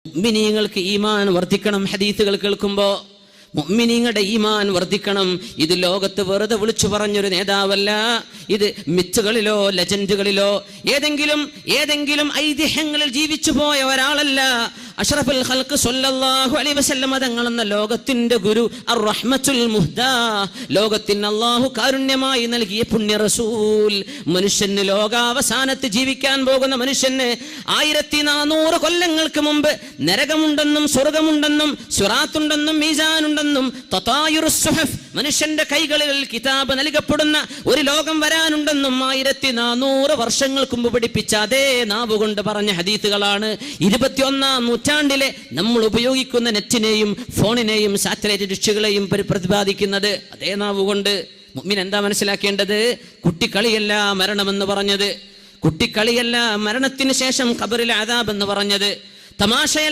മുഅ്മിനീങ്ങൾക്ക് ഈമാൻ വർദ്ധിക്കണം. ഹദീസുകൾ കേൾക്കുമ്പോൾ മുഅ്മിനീങ്ങളുടെ ഈമാൻ വർദ്ധിക്കണം. ഇത് ലോകത്ത് വെറുതെ വിളിച്ചു പറഞ്ഞൊരു നേതാവല്ല. ഇത് മിത്തുകളിലോ ലെജൻഡുകളിലോ ഏതെങ്കിലും ഐതിഹ്യങ്ങളിൽ ജീവിച്ചു പോയ ഒരാളല്ല. അഷ്റഫുൽ ഖൽഖ് സ്വല്ലല്ലാഹു അലൈഹി വസല്ലം തങ്ങളെന്ന ലോകത്തിന്റെ ഗുരു അർ-റഹ്മത്തുൽ മുഹ്ദാ, ലോകത്തിന് അല്ലാഹു കാരുണ്യമായി നൽകിയ പുണ്യ റസൂൽ, മനുഷ്യന് ലോകാവസാനത്ത് ജീവിക്കാൻ പോകുന്ന മനുഷ്യന് 1400 കൊല്ലങ്ങൾക്ക് മുമ്പ് നരകമുണ്ടെന്നും സ്വർഗമുണ്ടെന്നും സിറാത്തുണ്ടെന്നും മീസാനുണ്ടെന്നും തതായുറുസ് സുഹഫ്, മനുഷ്യന്റെ കൈകളിൽ കിതാബ് നൽകപ്പെടുന്ന ഒരു ലോകം വരാനുണ്ടെന്നും 1400 വർഷങ്ങൾക്ക് മുമ്പ് പഠിപ്പിച്ച അതേ നാവുകൊണ്ട് പറഞ്ഞ ഹദീസുകളാണ് 21-ാം നൂറ്റാണ്ടിലെ നമ്മൾ ഉപയോഗിക്കുന്ന നെറ്റിനെയും ഫോണിനെയും സാറ്റലൈറ്റ് ഡിഷുകളെയും പ്രതിപാദിക്കുന്നത് അതേ നാവുകൊണ്ട്. മുഅ്മിൻ എന്താ മനസ്സിലാക്കേണ്ടത്? കുട്ടിക്കളിയല്ല മരണമെന്ന് പറഞ്ഞത്, കുട്ടിക്കളിയല്ല മരണത്തിന് ശേഷം ഖബറിൽ അദാബ് എന്ന് പറഞ്ഞത്, തമാശയല്ല